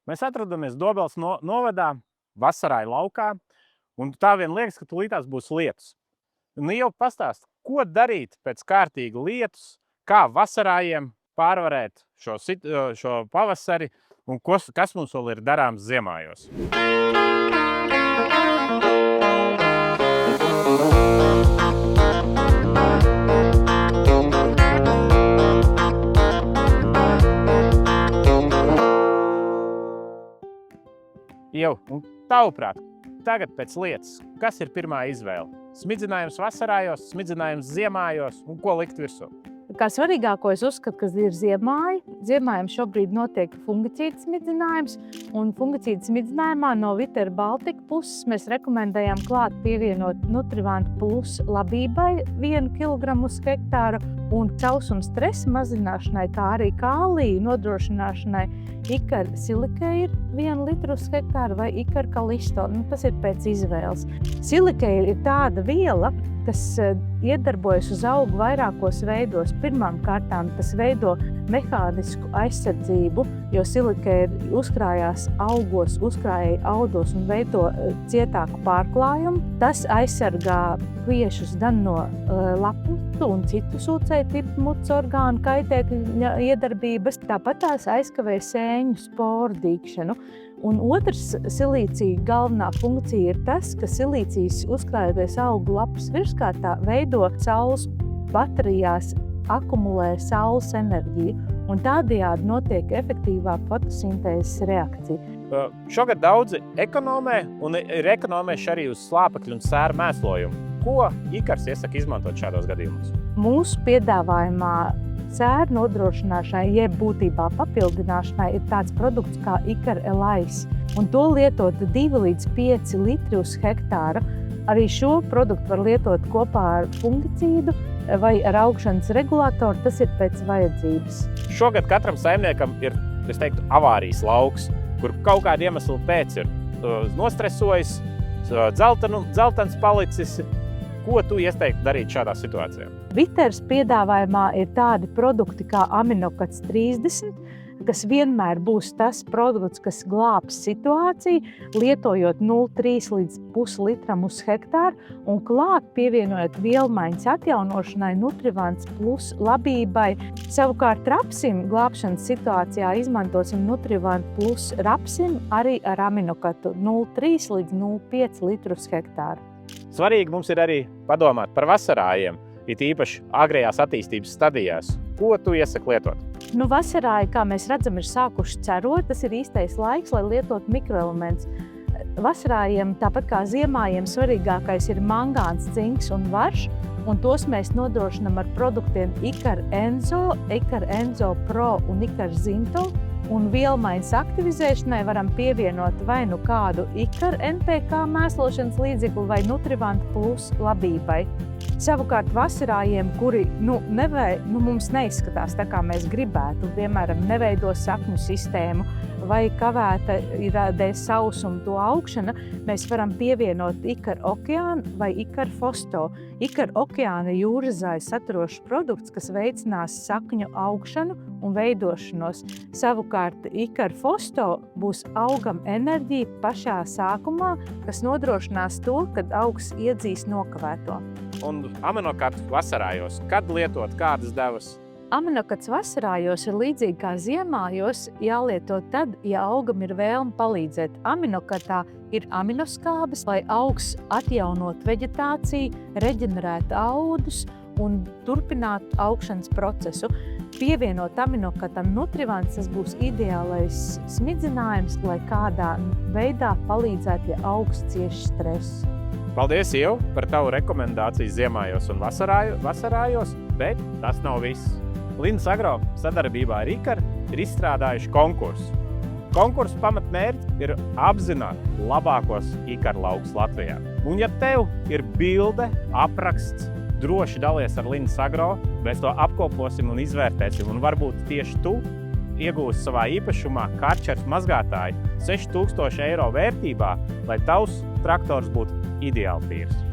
Mēs atrodamies Dobeles novadā, Vasarāju laukā, un tā vien liekas, ka tūlītās būs lietus. Un jau pastāst, ko darīt pēc kārtīga lietus, kā vasarājiem pārvarēt šo pavasari un kas mums vēl ir darāms ziemājos. Un tavuprāt, tagad pēc lietas, kas ir pirmā izvēle? Smidzinājums vasarājos, smidzinājums ziemājos un ko likt virsū? Kā svarīgāko es uzskatu, ka ir ziemāji. Ziemājums šobrīd notiek fungicīdu smidzinājums, un fungicīdu smidzinājumā no Viter Baltika puses mēs rekomendējam klāt pievienot Nutrivant Plus labībai 1 kg uz hektāru un sausuma stresa mazināšanai, kā arī kālija nodrošināšanai Ikar Silikeir 1 litru uz hektāru vai Ikar Kalisto. Tas ir pēc izvēles. Silikeir ir tāda viela, kas iedarbojas uz augu vairākos veidos. Pirmām kārtām tas veido mehānisku aizsardzību, jo silikeir uzkrājās augos, uzkrājēja audos un veido cietāku pārklājumu. Tas aizsargā kviešus gan no laputu un citu sūcēju tipu mutes orgānu kaitēkļu iedarbības. Tāpat tās aizkavē sēņu sporu dīkšanu. Un otrs silīcija galvenā funkcija ir tas, ka silīcijas uzkrājoties augu lapas virskārtā veido saules baterijās, akumulē saules enerģiju, un tādējādi notiek efektīvā fotosintēzes reakcija. Šogad daudzi ekonomē un ir ekonomējuši arī uz slāpekļu un sēru mēslojumu. Ko Ikars iesaka izmantot šādos gadījumos? Mūsu piedāvājumā sēru nodrošināšanai, jeb būtībā papildināšanai ir tāds produkts kā Ikar Elais, un to lietot 2 līdz 5 litri uz hektāru. Arī šo produktu var lietot kopā ar fungicīdu vai ar augšanas regulātoru, tas ir pēc vajadzības. Šogad katram saimniekam ir, es teiktu, avārijas lauks, kur kaut kāda iemesla pēc ir nostresojis, dzeltens palicis. Ko tu ieteiktu darīt šādā situācijā? Viters piedāvājumā ir tādi produkti kā Aminokats 30, kas vienmēr būs tas produkts, kas glābs situāciju, lietojot 0,3 līdz 0,5 litram uz hektāru un klāt pievienojot vielmaiņas atjaunošanai Nutrivants Plus labībai. Savukārt rapsim glābšanas situācijā izmantosim Nutrivant Plus rapsim arī ar Aminokatu 0,3 līdz 0,5 litru uz hektāru. Svarīgi mums ir arī padomāt par vasarājiem, it īpaši agrējās attīstības stadijās. Ko tu iesaki lietot? Vasarāji, kā mēs redzam, ir sākuši cerot. Tas ir īstais laiks, lai lietot mikroelementus. Vasarājiem, tāpat kā ziemājiem, svarīgākais ir mangāns, cinks un varš, un tos mēs nodrošinam ar produktiem Ikar Enzo, Ikar Enzo Pro un Ikar Zinto. Un vielmaiņas aktivizēšanai varam pievienot vai nu kādu Ikar NPK mēslošanas līdzekli vai Nutrivant Plus labībai. Savukārt vasarājiem, kuri mums neizskatās tā, kā mēs gribētu, piemēram, neveido sakņu sistēmu vai kavēta ir dēļ sausuma to augšana, mēs varam pievienot Ikar Okeānu vai Ikar Fosto. Ikar Okeāna ir jūrazāļu saturošs produkts, kas veicinās sakņu augšanu un veidošanos. Savukārt Ikar Fosto būs augam enerģija pašā sākumā, kas nodrošinās to, kad augs iedzīs nokavēto. Un aminokats vasarājos, kad lietot, kādas devas? Aminokats vasarājos ir līdzīgi kā ziemājos jālieto tad, ja augam ir vēlme palīdzēt. Aminokatā ir aminoskābes, lai augs atjaunot veģetāciju, reģenerētu audus un turpinātu augšanas procesu. Pievienot aminokatam Nutrivants, tas būs ideālais smidzinājums, lai kādā veidā palīdzētu, ja augs cieši stresu. Paldies, Ieva, par tavu rekomendāciju ziemājos un vasarājos, bet tas nav viss. Lindas Agro sadarbībā ar Ikar ir izstrādājuši konkursu. Konkursu pamatmērķi ir apzināt labākos Ikar laukus Latvijā. Un ja tev ir bilde, apraksts, droši dalies ar Lindas Agro, mēs to apkoposim un izvērtēsim. Un varbūt tieši tu iegūsi savā īpašumā karčers mazgātāju 6000 eiro vērtībā, lai tavs traktors būtu ideāli tīrs.